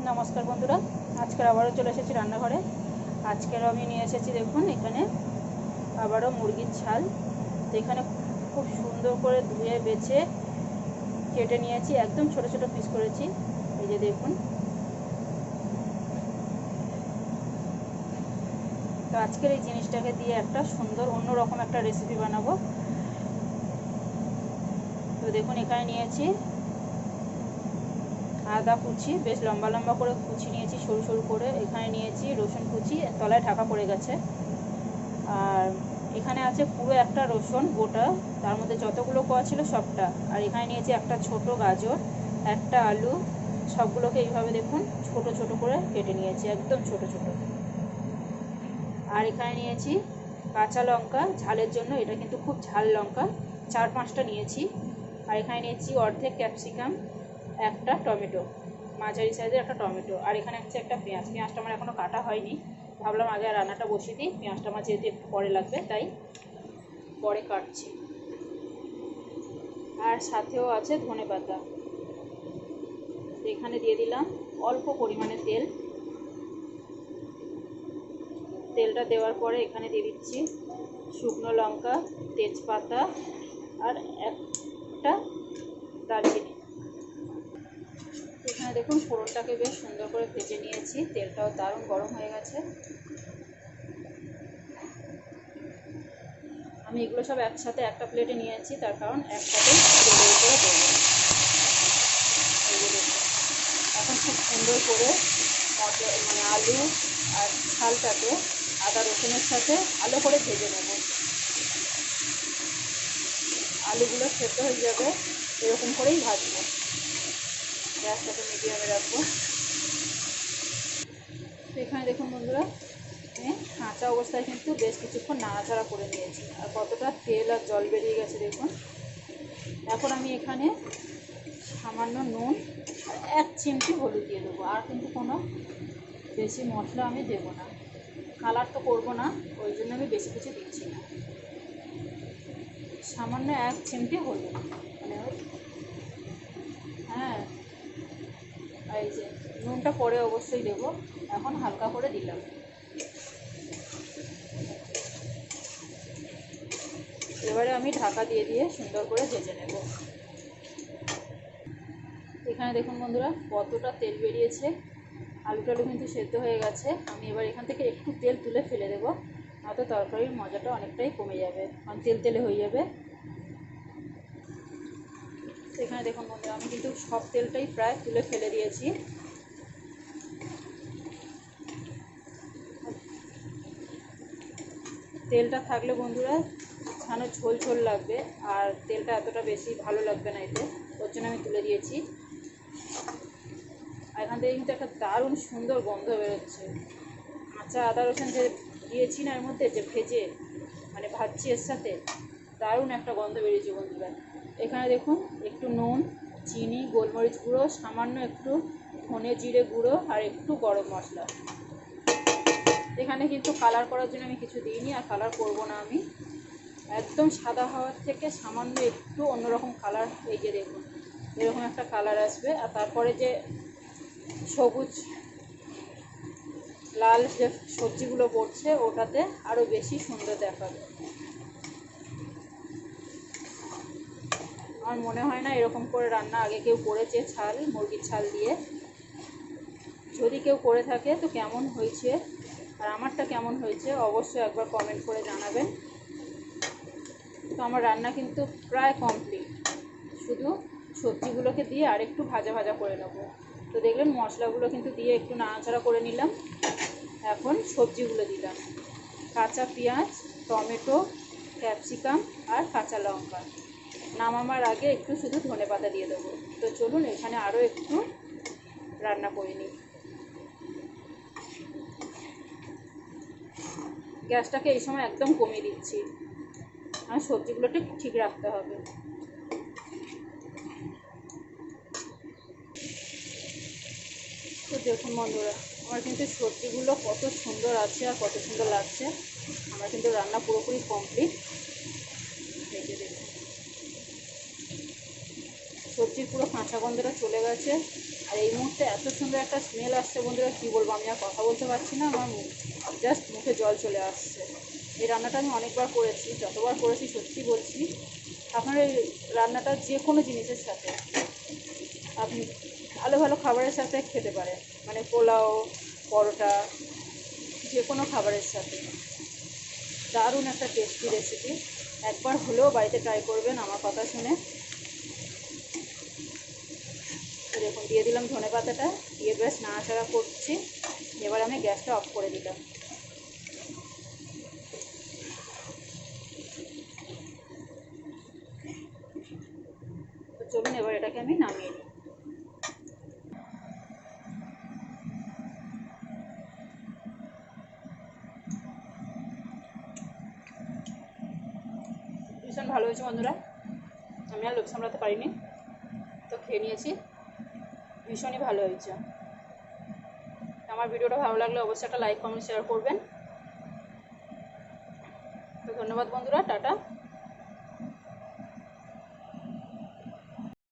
নমস্কার বন্ধুরা, আজকের আবারও চলে এসেছি রান্নাঘরে। আজকের আমি নিয়ে এসেছি, দেখুন এখানে আবারও মুরগির ঝাল। তো এখানে খুব সুন্দর করে ধুয়ে বেছে কেটে নিয়েছি, একদম ছোট ছোট পিস করেছি। এই যে দেখুন। তো আজকের এই জিনিসটাকে দিয়ে একটা সুন্দর অন্যরকম একটা রেসিপি বানাবো। তো দেখুন এখানে নিয়েছি আদা কুচি, বেশ লম্বা লম্বা করে কুচি নিয়েছি, সরু সরু করে। এখানে নিয়েছি রসুন কুচি, তলায় ঢাকা পড়ে গেছে। আর এখানে আছে পুরো একটা রসুন গোটা, তার মধ্যে যতগুলো কোয়া ছিল সবটা। আর এখানে নিয়েছি একটা ছোট গাজর, একটা আলু, সবগুলোকে এইভাবে দেখুন ছোট ছোট করে কেটে নিয়েছি, একদম ছোট ছোট। আর এখানে নিয়েছি কাঁচা লঙ্কা ঝালের জন্য, এটা কিন্তু খুব ঝাল লঙ্কা, 4-5টা নিয়েছি। আর এখানে নিয়েছি অর্ধেক ক্যাপসিকাম, একটা টমেটো, মাঝারি সাইজের একটা টমেটো। আর এখানে আছে একটা পেঁয়াজ। পেঁয়াজটা আমার এখনও কাটা হয়নি, ভাবলাম আগে রান্নাটা বসিয়ে দিই, পেঁয়াজটা আমার যেহেতু একটু পরে লাগবে তাই পরে কাটছি। আর সাথেও আছে ধনেপাতা। এখানে দিয়ে দিলাম অল্প পরিমাণে তেল। তেলটা দেওয়ার পরে এখানে দিয়ে দিচ্ছি শুকনো লঙ্কা, তেজপাতা আর একটা দারচিনি। এখানে দেখুন ফোড়নটাকে বেশ সুন্দর করে ভেজে নিয়েছি, তেলটাও দারুণ গরম হয়ে গেছে। আমি এগুলো সব একসাথে একটা প্লেটে নিয়েছি, তার কারণ একসাথে তেলের উপরে দেবো। এখন খুব সুন্দর করে আলু আর ঝালটাকে আদা রসুনের সাথে ভালো করে ভেজে নেব। আলুগুলো সেদ্ধ হয়ে যাবে, এরকম করেই ভাজবো। গ্যাসটাকে মিডিয়ামে রাখবো। তো এখানে দেখুন বন্ধুরা, কাঁচা অবস্থায় কিন্তু বেশ কিছুক্ষণ নাড়াচাড়া করে নিয়েছি। আর কতটা তেল আর জল বেরিয়ে গেছে দেখুন। এখন আমি এখানে সামান্য নুন আর 1 চিমটি হলুদ দিয়ে দেবো। আর কিন্তু কোনো বেশি মশলা আমি দেবো না, কালার তো করবো না, ওই জন্য আমি বেশি কিছু দিচ্ছি না। সামান্য 1 চিমটি হলুদ, মানে হ্যাঁ, এই যে নুনটা পরে অবশ্যই দেবো, এখন হালকা করে দিলাম। এবারে আমি ঢাকা দিয়ে দিয়ে সুন্দর করে ভেজে নেব। এখানে দেখুন বন্ধুরা কতটা তেল বেরিয়েছে, আলুটালু কিন্তু সেদ্ধ হয়ে গেছে। আমি এবার এখান থেকে একটু তেল তুলে ফেলে দেবো, নয়তো তরকারির মজাটা অনেকটাই কমে যাবে, কারণ তেল তেলে হয়ে যাবে। এখানে দেখুন বন্ধুরা আমি কিন্তু সব তেলটাই প্রায় তুলে ফেলে দিয়েছি। তেলটা থাকলে বন্ধুরা যেন ঝোল ঝোল লাগবে, আর তেলটা এতটা বেশি ভালো লাগবে না এতে, ওর জন্য আমি তুলে দিয়েছি। আর এখান থেকে কিন্তু একটা দারুণ সুন্দর গন্ধ বেরোচ্ছে। কাঁচা আদা রসুন যে দিয়েছি না এর মধ্যে, যে ভেজে ভাজছি এর সাথে, দারুণ একটা গন্ধ বেরিয়েছে বন্ধুরা। এখানে দেখুন একটু নুন, চিনি, গোলমরিচ গুঁড়ো, সামান্য একটু ধনে জিরে গুঁড়ো আর একটু গরম মশলা। এখানে কিন্তু কালার করার জন্য আমি কিছু দিইনি, আর কালার করব না আমি। একদম সাদা হওয়ার থেকে সামান্য একটু অন্যরকম কালার, এই যে দেখুন এরকম একটা কালার আসবে। আর তারপরে যে সবুজ লাল যে সবজিগুলো পড়ছে, ওটাতে আরও বেশি সুন্দর দেখাবে। আমার মনে হয় না এরকম করে রান্না আগে কেউ করেছে, ছাল মুরগির ছাল দিয়ে। যদি কেউ করে থাকে তো কেমন হয়েছে আর আমারটা কেমন হয়েছে অবশ্যই একবার কমেন্ট করে জানাবেন। তো আমার রান্না কিন্তু প্রায় কমপ্লিট, শুধু সবজিগুলোকে দিয়ে আর একটু ভাজা ভাজা করে নেব। তো দেখলেন মশলাগুলো কিন্তু দিয়ে একটু নাড়াচাড়া করে নিলাম। এখন সবজিগুলো দিলাম, কাঁচা পেঁয়াজ, টমেটো, ক্যাপসিকাম আর কাঁচা লঙ্কা। নামাবার আগে একটু শুধু ধনেপাতা দিয়ে দেবো। তো চলুন এখানে আরও একটু রান্না করে নিই। গ্যাসটাকে এই সময় একদম কমিয়ে দিচ্ছি, আর সবজিগুলোকে ঠিক রাখতে হবে। তো দেখুন বন্ধুরা আমার কিন্তু সবজিগুলো কত সুন্দর আছে আর কত সুন্দর লাগছে। আমার কিন্তু রান্না পুরোপুরি কমপ্লিট। এই যে দেখুন সবজির পুরো কাঁচা গন্ধটা চলে গেছে, আর এই মুহূর্তে এত সুন্দর একটা স্মেল আসছে বন্ধুরা, কী বলবো, আমি আর কথা বলতে পারছি না, আমার জাস্ট মুখে জল চলে আসছে। এই রান্নাটা আমি অনেকবার করেছি, যতবার করেছি সত্যি বলছি, আপনার এই রান্নাটা যে কোনো জিনিসের সাথে আপনি ভালো ভালো খাবারের সাথে খেতে পারেন, মানে পোলাও, পরোটা, যে কোনো খাবারের সাথে। দারুণ একটা টেস্টি রেসিপি, একবার হলেও বাড়িতে ট্রাই করবেন আমার কথা শুনে। দেখুন দিয়ে দিলাম ধনে পাতাটা, দিয়ে বেশ নাড়াচাড়া করছি। এবার আমি গ্যাসটা অফ করে দিলাম। তো চলুন এবার এটাকে আমি নামিয়ে নিই। ভীষণ ভালো হয়েছে বন্ধুরা, আমি আর লোভ সামলাতে পারিনি, তো খেয়ে নিয়েছি, ভীষণই ভালো হয়েছে। আমার ভিডিওটা ভালো লাগলে অবশ্যই একটা লাইক কমেন্ট শেয়ার করবেন। তো ধন্যবাদ বন্ধুরা, টাটা।